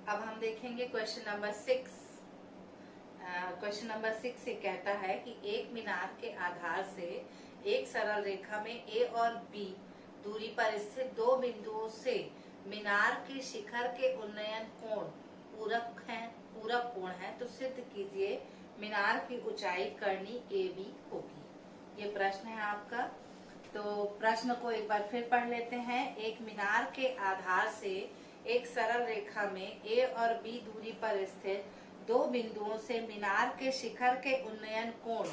अब हम देखेंगे क्वेश्चन नंबर 6। क्वेश्चन नंबर 6 ये कहता है कि एक मीनार के आधार से एक सरल रेखा में ए और बी दूरी पर स्थित दो बिंदुओं से मीनार के शिखर के उन्नयन कोण पूरक कोण है, तो सिद्ध कीजिए मीनार की ऊंचाई करनी ए बी होगी। ये प्रश्न है आपका। तो प्रश्न को एक बार फिर पढ़ लेते हैं। एक मीनार के आधार से एक सरल रेखा में ए और बी दूरी पर स्थित दो बिंदुओं से मीनार के शिखर के उन्नयन कोण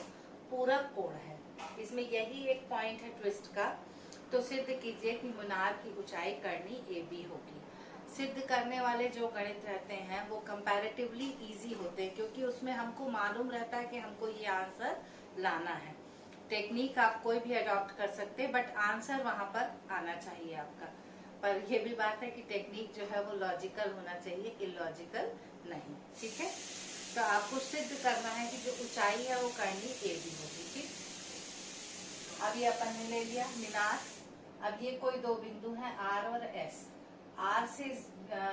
पूरक कोण है। इसमें यही एक पॉइंट है ट्विस्ट का। तो सिद्ध कीजिए कि मीनार की ऊंचाई करनी ए बी होगी। सिद्ध करने वाले जो गणित रहते हैं वो कंपैरेटिवली इजी होते हैं, क्योंकि उसमें हमको मालूम रहता है कि हमको ये आंसर लाना है। टेक्निक आप कोई भी अडॉप्ट कर सकते हैं, बट आंसर वहां पर आना चाहिए आपका। पर यह भी बात है कि टेक्निक जो है वो लॉजिकल होना चाहिए, इलॉजिकल नहीं। ठीक है, तो आपको सिद्ध करना है कि जो ऊंचाई है वो करनी ए बी होगी। ठीक, अब ये अपन ने ले लिया मीनार। अब ये कोई दो बिंदु हैं आर और एस। आर से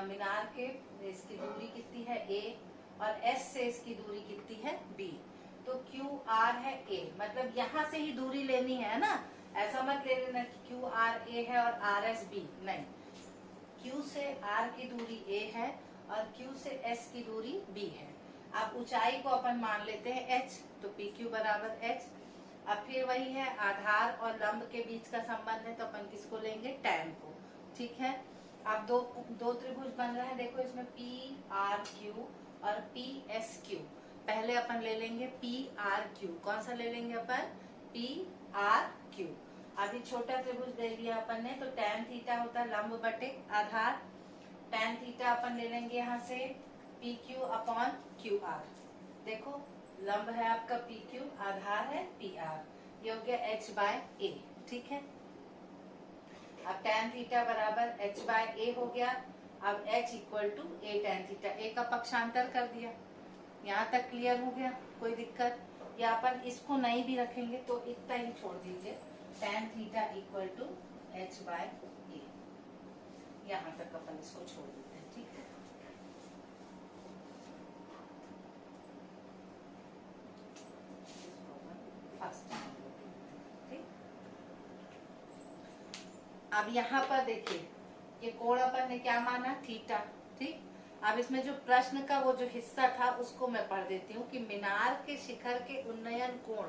मीनार के इसकी दूरी कितनी है ए, और एस से इसकी दूरी कितनी है बी। तो क्यू आर है ए, मतलब यहाँ से ही दूरी लेनी है ना। ऐसा मत ले लेना कि क्यू आर ए है और आर एस बी, नहीं। क्यू से आर की दूरी ए है और क्यू से एस की दूरी बी है। अब ऊंचाई को अपन मान लेते हैं एच, तो पी क्यू बराबर एच। अब फिर वही है, आधार और लंब के बीच का संबंध है, तो अपन किसको लेंगे, टैन को। ठीक है, अब दो त्रिभुज बन रहे हैं। देखो इसमें पी आर क्यू और पी एस क्यू। पहले अपन ले लेंगे पी आर क्यू। कौन सा ले लेंगे अपन, पी आर क्यू। अभी छोटा त्रिभुज ले लिया अपन ने, तो टैन थीटा होता है लंब बटे आधार। टैन थीटा अपन ले लेंगे यहाँ से P Q upon Q R. देखो लंब है आपका पी क्यू, आधार है पी आर, ये हो गया एच बाय ए। ठीक है, अब टैन थीटा बराबर एच बाय ए हो गया। अब H equal to A tan theta, A का पक्षांतर कर दिया। यहाँ तक क्लियर हो गया, कोई दिक्कत? या अपन इसको नहीं भी रखेंगे तो इतना ही छोड़ दीजिए, tan theta equal to H by A. यहाँ तक अपन इसको छोड़ देते हैं। ठीक है, फर्स्ट। ठीक, अब यहाँ पर देखिए ये कोण अपन ने क्या माना, थीटा। ठीक, अब इसमें जो प्रश्न का वो जो हिस्सा था उसको मैं पढ़ देती हूँ कि मीनार के शिखर के उन्नयन कोण,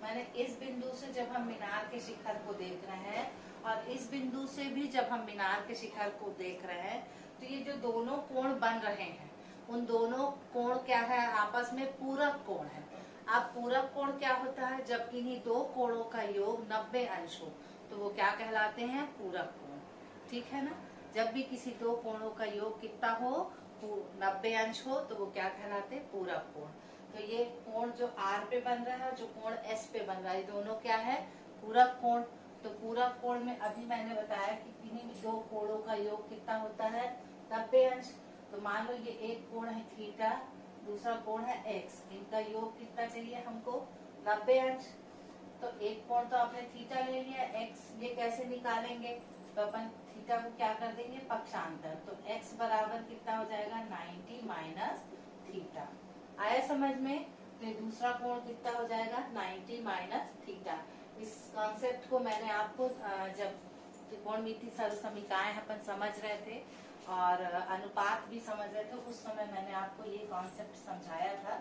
मैंने इस बिंदु से जब हम मीनार के शिखर को देख रहे हैं और इस बिंदु से भी जब हम मीनार के शिखर को देख रहे हैं, तो ये जो दोनों कोण बन रहे हैं उन दोनों कोण क्या है, आपस में पूरक कोण है। अब पूरक कोण क्या होता है, जब इन्हीं दो कोणों का योग 90 अंश हो तो वो क्या कहलाते हैं, पूरक कोण। ठीक है ना, जब भी किसी दो कोणों का योग कितना हो, 90 अंश हो, तो वो क्या कहलाते हैं, पूरक कोण। तो ये कोण जो आर पे बन रहा है, जो कोण एस पे बन रहा है, दोनों क्या है, पूरक कोण। तो पूरक कोण में अभी मैंने बताया कि इन्हीं दो कोणों का योग कितना होता है, 90 अंश। तो मान लो ये एक कोण है थीटा, दूसरा कोण है एक्स, इनका योग कितना चाहिए हमको, 90 अंश। तो एक कोण तो आपने थीटा ले लिया, एक्स ये कैसे निकालेंगे, तो अपन थीटा को क्या कर देंगे, पक्षांतर। तो x बराबर कितना हो जाएगा, 90 माइनस थीटा। आया समझ में? तो दूसरा कोण कितना हो जाएगा, 90 माइनस थीटा। इस कॉन्सेप्ट को मैंने आपको जब त्रिकोणमिति सरल समीकरण अपन समझ रहे थे और अनुपात भी समझ रहे थे, उस समय मैंने आपको ये कॉन्सेप्ट समझाया था।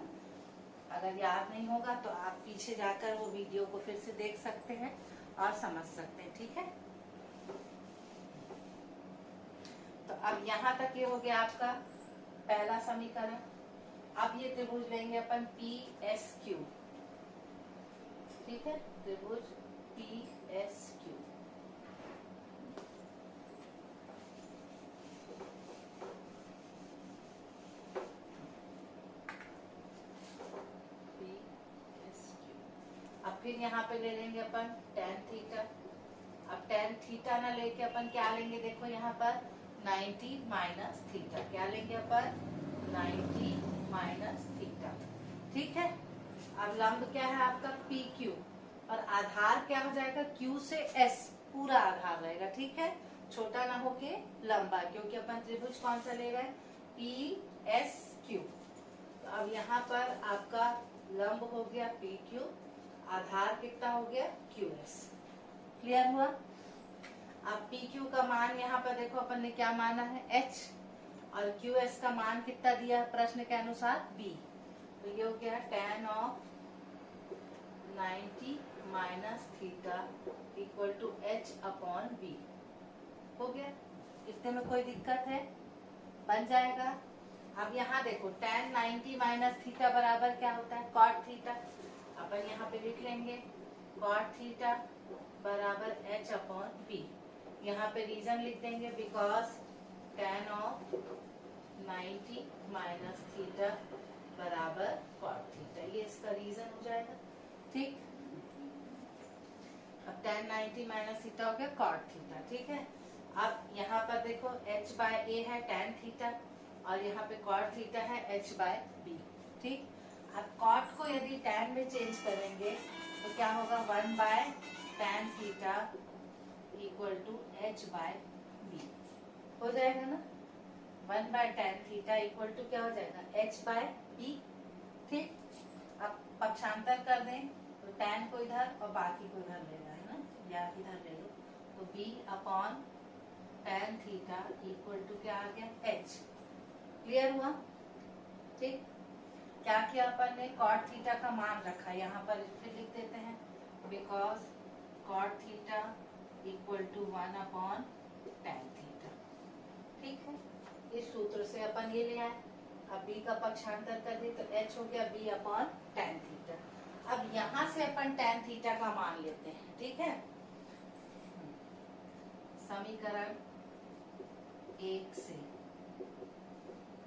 अगर याद नहीं होगा तो आप पीछे जाकर वो वीडियो को फिर से देख सकते हैं और समझ सकते हैं। ठीक है, तो अब यहाँ तक ये हो गया आपका पहला समीकरण। अब ये त्रिभुज लेंगे अपन पी एस क्यू। ठीक है, त्रिभुज P S Q. P S Q. अब फिर यहाँ पे ले लेंगे अपन टैन थीटा। अब टैन थीटा ना लेके अपन क्या लेंगे, देखो यहाँ पर 90 माइनस थीटा। क्या लेंगे अपन, 90 माइनस थीटा। ठीक है, अब लंब क्या है आपका पी क्यू और आधार क्या हो जाएगा, क्यू से एस पूरा आधार रहेगा। ठीक है, छोटा ना होके लंबा, क्योंकि अपन त्रिभुज कौन सा ले रहे हैं, पी एस क्यू। तो अब यहाँ पर आपका लंब हो गया पी क्यू, आधार कितना हो गया क्यू एस। क्लियर हुआ? अब पी क्यू का मान यहाँ पर देखो अपन ने क्या माना है एच, और क्यू एस का मान कितना दिया है प्रश्न के अनुसार बी। तो ये हो गया tan off 90 minus theta equal to H upon B. हो गया? इतने में कोई दिक्कत है? बन जाएगा। अब यहाँ देखो tan 90 माइनस थीटा बराबर क्या होता है cot थीटा। अपन यहाँ पे लिख लेंगे cot थीटा बराबर h अपॉन बी। यहाँ पे रीजन लिख देंगे because tan off 90 minus theta बराबर cot थीटा, ये इसका रीजन हो जाएगा। ठीक, अब tan 90 माइनस थीटा हो गया cot थीटा। ठीक है, अब यहाँ पर देखो h बाय a है tan थीटा, और यहाँ पे cot थीटा है h बाय b। ठीक, अब cot को यदि tan में चेंज करेंगे तो क्या होगा 1 by tan theta equal to h by b हो जाएगा ना। 1 by tan theta equal to क्या हो जाएगा h बाय b। ठीक, अब पक्षांतर कर दें तो tan को इधर और बाकी को इधर लेना है ना, या इधर ले लो। तो b upon tan theta equal to क्या आ गया h। क्लियर हुआ? ठीक, क्या किया अपन ने cot थीटा का मान रखा, यहाँ पर फिर लिख देते हैं because cot theta equal to 1 upon tan theta. ठीक है, इस सूत्र से अपन ये ले आए। अब b का पक्षांतर कर दे तो h हो गया b अपॉन tan थीटा। अब यहाँ से अपन tan थीटा का मान लेते हैं। ठीक है, समीकरण 1 से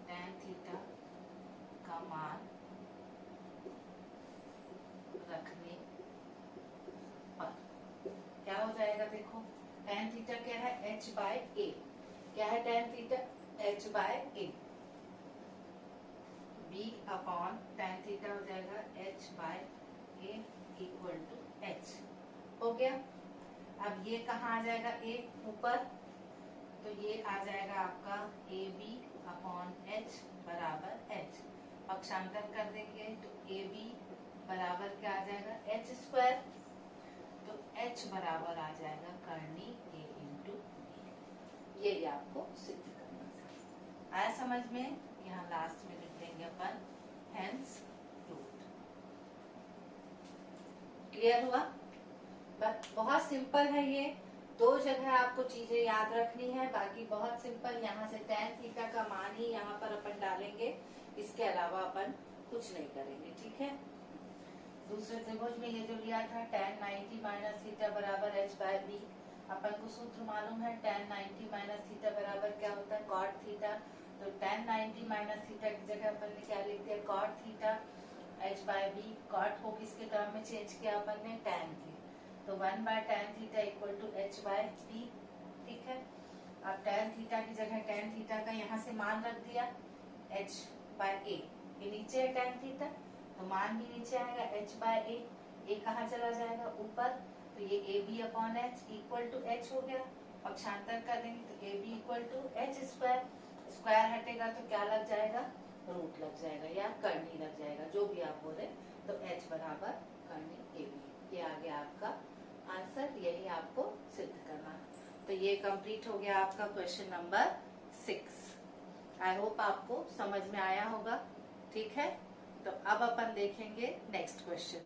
tan थीटा का मान रखने पर क्या हो जाएगा, देखो tan थीटा क्या है h बाय a। क्या है tan theta h by a। b upon tan theta हो जाएगा h by a equal to h। हो गया? अब ये कहाँ आ जाएगा a ऊपर, तो ये आ जाएगा आपका ए बी अपॉन एच बराबर h। पक्षांतर कर देंगे तो ए बी बराबर क्या आ जाएगा एच स्क्वायर, तो h बराबर आ जाएगा करनी a इंटू बी। ये आपको सिद्ध करना था। आया समझ में? यहाँ लास्ट में लिख देंगे अपन हेंस प्रूव्ड। क्लियर हुआ? बस बहुत सिंपल है ये, दो जगह आपको चीजें याद रखनी है, बाकी बहुत सिंपल। यहाँ से tan थीटा का मान ही यहाँ पर अपन डालेंगे, इसके अलावा अपन कुछ नहीं करेंगे। ठीक है, दूसरे त्रिभुज में ये जो लिया था tan 90 माइनस थीटा बराबर h बाय b, अपन को सूत्र मालूम है tan 90 माइनस थीटा बराबर क्या होता है cot थीटा। तो tan 90 माइनस थीटा की जगह अपन ने क्या लिख दिया cot theta h by b। cot को किसके टर्म में चेंज किया अपन ने tan के, तो 1 by tan theta equal to h by b। ठीक है, अब tan थीटा की जगह tan थीटा का यहाँ से मान रख दिया h बाय a। ये नीचे है tan थीटा, तो मान भी नीचे आएगा h बाय a। a कहाँ चला जाएगा ऊपर, तो ये A B upon H equal to H हो गया। पक्षांतर कर देंगे तो A B equal to H square. Square हटेगा तो क्या लग जाएगा, रूट लग जाएगा या करनी लग जाएगा, जो भी आप बोले। तो h बराबर करनी ए बी, ये आ गया आपका आंसर। यही आपको सिद्ध करना। तो ये कंप्लीट हो गया आपका क्वेश्चन नंबर 6। आई होप आपको समझ में आया होगा। ठीक है, तो अब अपन देखेंगे नेक्स्ट क्वेश्चन।